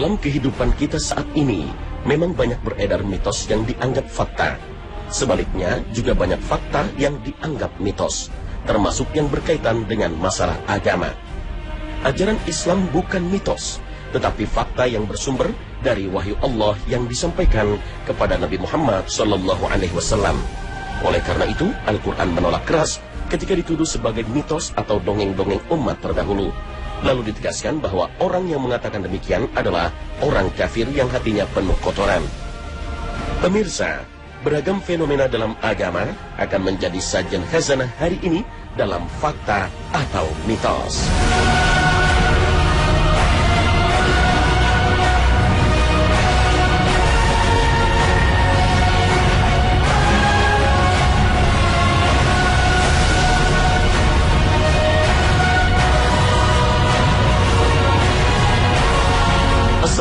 Dalam kehidupan kita saat ini, memang banyak beredar mitos yang dianggap fakta. Sebaliknya, juga banyak fakta yang dianggap mitos, termasuk yang berkaitan dengan masalah agama. Ajaran Islam bukan mitos, tetapi fakta yang bersumber dari wahyu Allah yang disampaikan kepada Nabi Muhammad SAW. Oleh karena itu, Al-Quran menolak keras ketika dituduh sebagai mitos atau dongeng-dongeng umat terdahulu. Lalu ditegaskan bahwa orang yang mengatakan demikian adalah orang kafir yang hatinya penuh kotoran. Pemirsa, beragam fenomena dalam agama akan menjadi sajian khazanah hari ini dalam fakta atau mitos.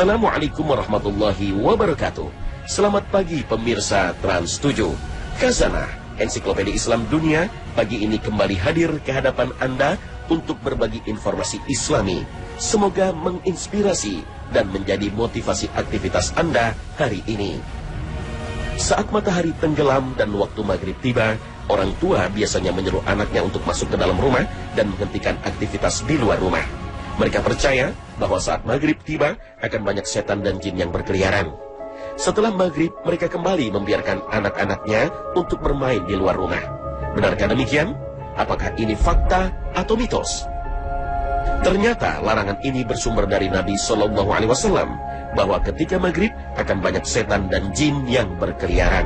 Assalamualaikum warahmatullahi wabarakatuh. Selamat pagi pemirsa Trans 7. Khazanah Ensiklopedia Islam Dunia pagi ini kembali hadir ke hadapan Anda untuk berbagi informasi Islami. Semoga menginspirasi dan menjadi motivasi aktivitas Anda hari ini. Saat matahari tenggelam dan waktu maghrib tiba, orang tua biasanya menyuruh anaknya untuk masuk ke dalam rumah dan menghentikan aktivitas di luar rumah. Mereka percaya bahwa saat maghrib tiba akan banyak setan dan jin yang berkeliaran. Setelah maghrib, mereka kembali membiarkan anak-anaknya untuk bermain di luar rumah. Benarkah demikian? Apakah ini fakta atau mitos? Ternyata larangan ini bersumber dari Nabi SAW bahwa ketika maghrib akan banyak setan dan jin yang berkeliaran.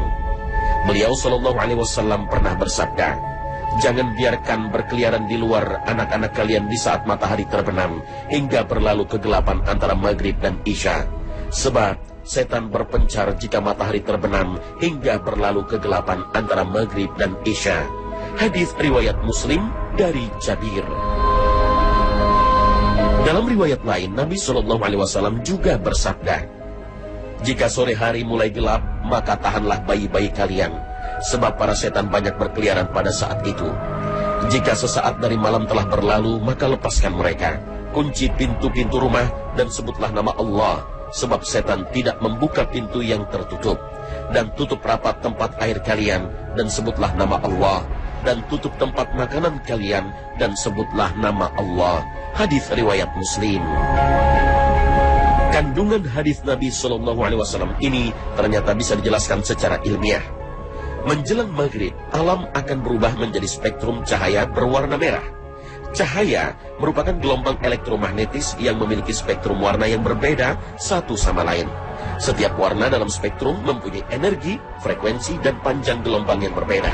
Beliau SAW pernah bersabda, "Jangan biarkan berkeliaran di luar anak-anak kalian di saat matahari terbenam hingga berlalu kegelapan antara maghrib dan isya. Sebab setan berpencar jika matahari terbenam hingga berlalu kegelapan antara maghrib dan isya." Hadis riwayat Muslim dari Jabir. Dalam riwayat lain, Nabi SAW juga bersabda, "Jika sore hari mulai gelap, maka tahanlah bayi-bayi kalian, sebab para setan banyak berkeliaran pada saat itu. Jika sesaat dari malam telah berlalu, maka lepaskan mereka. Kunci pintu-pintu rumah dan sebutlah nama Allah, sebab setan tidak membuka pintu yang tertutup. Dan tutup rapat tempat air kalian, dan sebutlah nama Allah. Dan tutup tempat makanan kalian, dan sebutlah nama Allah." Hadis riwayat Muslim. Kandungan hadis Nabi SAW ini ternyata bisa dijelaskan secara ilmiah. Menjelang maghrib, alam akan berubah menjadi spektrum cahaya berwarna merah. Cahaya merupakan gelombang elektromagnetis yang memiliki spektrum warna yang berbeda satu sama lain. Setiap warna dalam spektrum mempunyai energi, frekuensi, dan panjang gelombang yang berbeda.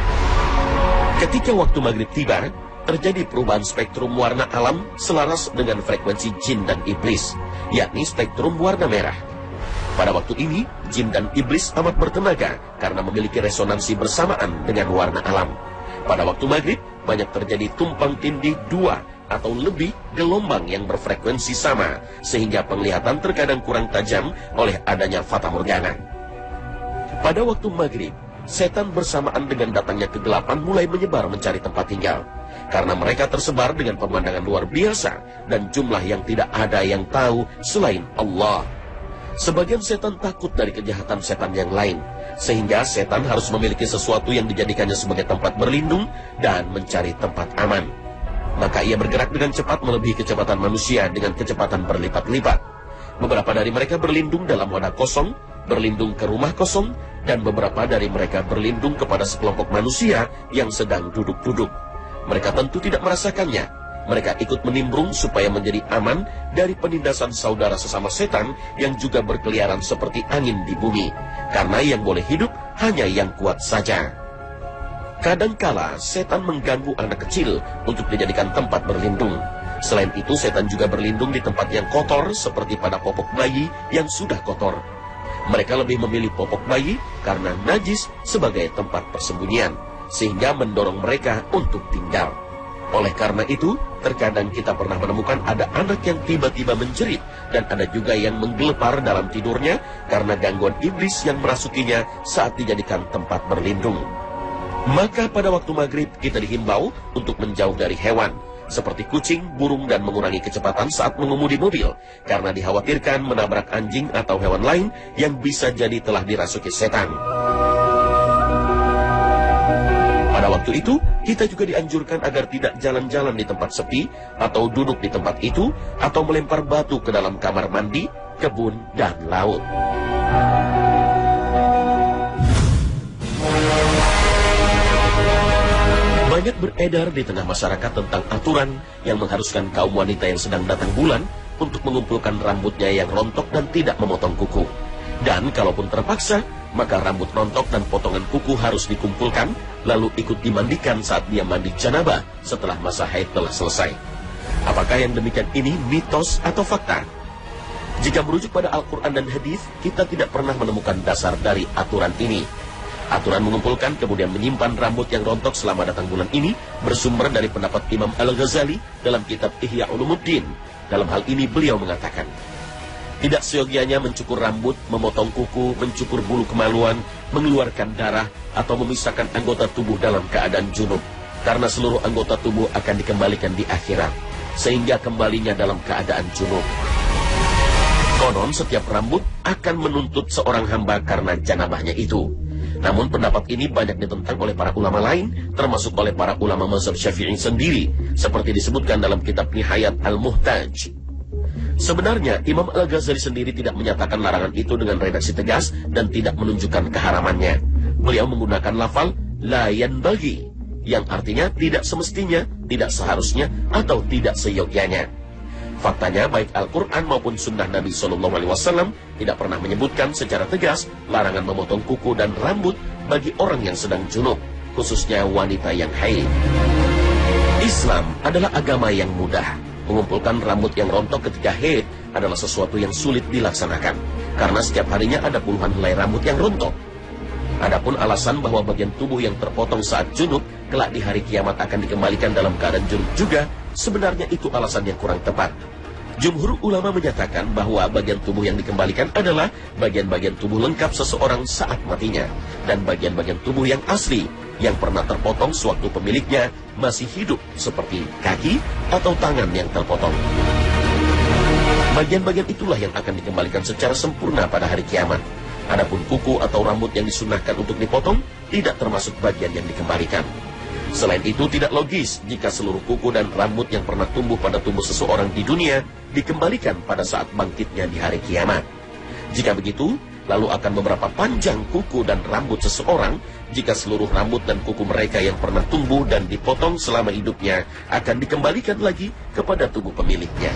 Ketika waktu maghrib tiba, terjadi perubahan spektrum warna alam selaras dengan frekuensi jin dan iblis, yakni spektrum warna merah. Pada waktu ini, jin dan iblis amat bertenaga karena memiliki resonansi bersamaan dengan warna alam. Pada waktu maghrib, banyak terjadi tumpang tindih dua atau lebih gelombang yang berfrekuensi sama, sehingga penglihatan terkadang kurang tajam oleh adanya fata morgana. Pada waktu maghrib, setan bersamaan dengan datangnya kegelapan mulai menyebar mencari tempat tinggal. Karena mereka tersebar dengan pemandangan luar biasa dan jumlah yang tidak ada yang tahu selain Allah. Sebagian setan takut dari kejahatan setan yang lain, sehingga setan harus memiliki sesuatu yang dijadikannya sebagai tempat berlindung dan mencari tempat aman. Maka ia bergerak dengan cepat melebihi kecepatan manusia dengan kecepatan berlipat-lipat. Beberapa dari mereka berlindung dalam wadah kosong, berlindung ke rumah kosong, dan beberapa dari mereka berlindung kepada sekelompok manusia yang sedang duduk-duduk. Mereka tentu tidak merasakannya. Mereka ikut menimbrung supaya menjadi aman dari penindasan saudara sesama setan yang juga berkeliaran seperti angin di bumi. Karena yang boleh hidup hanya yang kuat saja. Kadangkala setan mengganggu anak kecil untuk dijadikan tempat berlindung. Selain itu, setan juga berlindung di tempat yang kotor seperti pada popok bayi yang sudah kotor. Mereka lebih memilih popok bayi karena najis sebagai tempat persembunyian, sehingga mendorong mereka untuk tinggal. Oleh karena itu, terkadang kita pernah menemukan ada anak yang tiba-tiba menjerit, dan ada juga yang menggelepar dalam tidurnya karena gangguan iblis yang merasukinya saat dijadikan tempat berlindung. Maka pada waktu maghrib kita dihimbau untuk menjauh dari hewan, seperti kucing, burung, dan mengurangi kecepatan saat mengemudi mobil, karena dikhawatirkan menabrak anjing atau hewan lain yang bisa jadi telah dirasuki setan. Pada waktu itu, kita juga dianjurkan agar tidak jalan-jalan di tempat sepi, atau duduk di tempat itu, atau melempar batu ke dalam kamar mandi, kebun, dan laut. Banyak beredar di tengah masyarakat tentang aturan yang mengharuskan kaum wanita yang sedang datang bulan untuk mengumpulkan rambutnya yang rontok dan tidak memotong kuku. Dan kalaupun terpaksa, maka rambut rontok dan potongan kuku harus dikumpulkan, lalu ikut dimandikan saat dia mandi janabah setelah masa haid telah selesai. Apakah yang demikian ini mitos atau fakta? Jika merujuk pada Al-Quran dan Hadis, kita tidak pernah menemukan dasar dari aturan ini. Aturan mengumpulkan kemudian menyimpan rambut yang rontok selama datang bulan ini bersumber dari pendapat Imam Al-Ghazali dalam kitab Ihya Ulumuddin. Dalam hal ini beliau mengatakan, tidak seyogianya mencukur rambut, memotong kuku, mencukur bulu kemaluan, mengeluarkan darah, atau memisahkan anggota tubuh dalam keadaan junub. Karena seluruh anggota tubuh akan dikembalikan di akhirat, sehingga kembalinya dalam keadaan junub. Konon setiap rambut akan menuntut seorang hamba karena janabahnya itu. Namun pendapat ini banyak ditentang oleh para ulama lain, termasuk oleh para ulama mazhab Syafi'i sendiri, seperti disebutkan dalam kitab Nihayat Al-Muhtaj. Sebenarnya, Imam Al-Ghazali sendiri tidak menyatakan larangan itu dengan redaksi tegas dan tidak menunjukkan keharamannya. Beliau menggunakan lafal la yanbaghi, yang artinya tidak semestinya, tidak seharusnya, atau tidak seyogyanya. Faktanya, baik Al-Quran maupun Sunnah Nabi SAW tidak pernah menyebutkan secara tegas larangan memotong kuku dan rambut bagi orang yang sedang junub, khususnya wanita yang haid. Islam adalah agama yang mudah. Mengumpulkan rambut yang rontok ketika haid adalah sesuatu yang sulit dilaksanakan, karena setiap harinya ada puluhan helai rambut yang rontok. Adapun alasan bahwa bagian tubuh yang terpotong saat junub kelak di hari kiamat akan dikembalikan dalam keadaan junub juga, sebenarnya itu alasan yang kurang tepat. Jumhur ulama menyatakan bahwa bagian tubuh yang dikembalikan adalah bagian-bagian tubuh lengkap seseorang saat matinya, dan bagian-bagian tubuh yang asli yang pernah terpotong sewaktu pemiliknya masih hidup, seperti kaki atau tangan yang terpotong. Bagian-bagian itulah yang akan dikembalikan secara sempurna pada hari kiamat. Adapun kuku atau rambut yang disunahkan untuk dipotong tidak termasuk bagian yang dikembalikan. Selain itu, tidak logis jika seluruh kuku dan rambut yang pernah tumbuh pada tubuh seseorang di dunia dikembalikan pada saat bangkitnya di hari kiamat. Jika begitu, lalu akan beberapa panjang kuku dan rambut seseorang jika seluruh rambut dan kuku mereka yang pernah tumbuh dan dipotong selama hidupnya akan dikembalikan lagi kepada tubuh pemiliknya.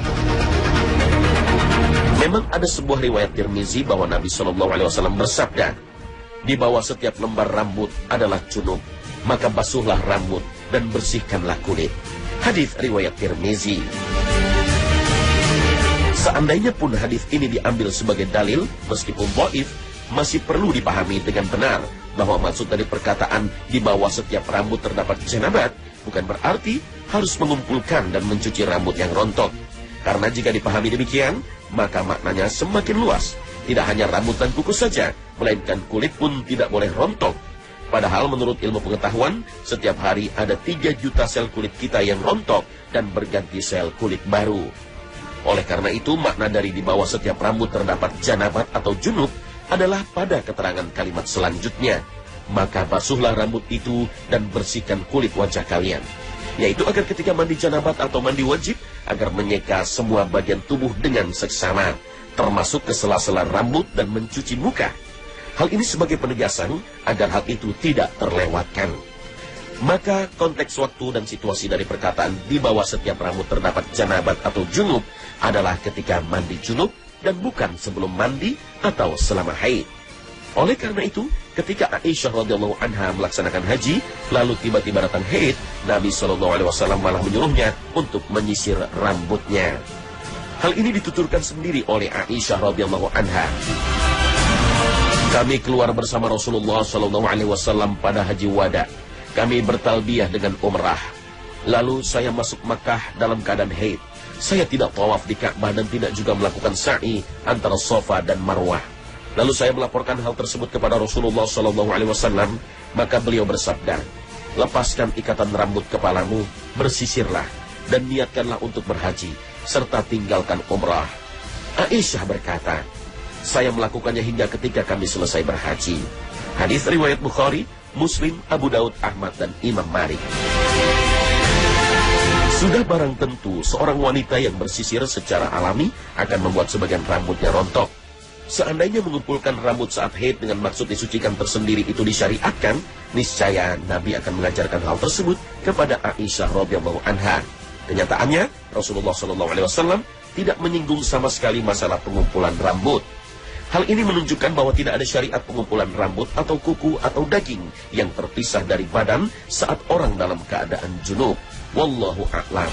Memang ada sebuah riwayat Tirmizi bahwa Nabi SAW bersabda, di bawah setiap lembar rambut adalah junub, maka basuhlah rambut dan bersihkanlah kulit. Hadis riwayat Tirmizi. Seandainya pun hadis ini diambil sebagai dalil, meskipun dhaif, masih perlu dipahami dengan benar bahwa maksud dari perkataan di bawah setiap rambut terdapat janabat bukan berarti harus mengumpulkan dan mencuci rambut yang rontok. Karena jika dipahami demikian, maka maknanya semakin luas. Tidak hanya rambut dan kuku saja, melainkan kulit pun tidak boleh rontok. Padahal menurut ilmu pengetahuan, setiap hari ada 3 juta sel kulit kita yang rontok dan berganti sel kulit baru. Oleh karena itu, makna dari di bawah setiap rambut terdapat janabat atau junub adalah pada keterangan kalimat selanjutnya. Maka basuhlah rambut itu dan bersihkan kulit wajah kalian. Yaitu agar ketika mandi janabat atau mandi wajib, agar menyeka semua bagian tubuh dengan seksama, termasuk ke sela-sela rambut dan mencuci muka. Hal ini sebagai penegasan agar hal itu tidak terlewatkan. Maka konteks waktu dan situasi dari perkataan di bawah setiap rambut terdapat janabat atau junub adalah ketika mandi junub dan bukan sebelum mandi atau selama haid. Oleh karena itu, ketika Aisyah radhiyallahu anha melaksanakan haji, lalu tiba-tiba datang haid, Nabi SAW malah menyuruhnya untuk menyisir rambutnya. Hal ini dituturkan sendiri oleh Aisyah radhiyallahu anha. Kami keluar bersama Rasulullah SAW pada haji wada. Kami bertalbiyah dengan umrah. Lalu saya masuk Makkah dalam keadaan haid. Saya tidak tawaf di Ka'bah dan tidak juga melakukan sa'i antara Safa dan Marwah. Lalu saya melaporkan hal tersebut kepada Rasulullah SAW. Maka beliau bersabda, lepaskan ikatan rambut kepalamu, bersisirlah. dan niatkanlah untuk berhaji, serta tinggalkan umrah. Aisyah berkata, saya melakukannya hingga ketika kami selesai berhaji. Hadis riwayat Bukhari, Muslim, Abu Daud, Ahmad, dan Imam Malik. Sudah barang tentu, seorang wanita yang bersisir secara alami akan membuat sebagian rambutnya rontok. Seandainya mengumpulkan rambut saat haid dengan maksud disucikan tersendiri itu disyariatkan, niscaya Nabi akan mengajarkan hal tersebut kepada Aisyah radhiyallahu anha. Kenyataannya, Rasulullah SAW tidak menyinggung sama sekali masalah pengumpulan rambut. Hal ini menunjukkan bahwa tidak ada syariat pengumpulan rambut atau kuku atau daging yang terpisah dari badan saat orang dalam keadaan junub. Wallahu a'lam.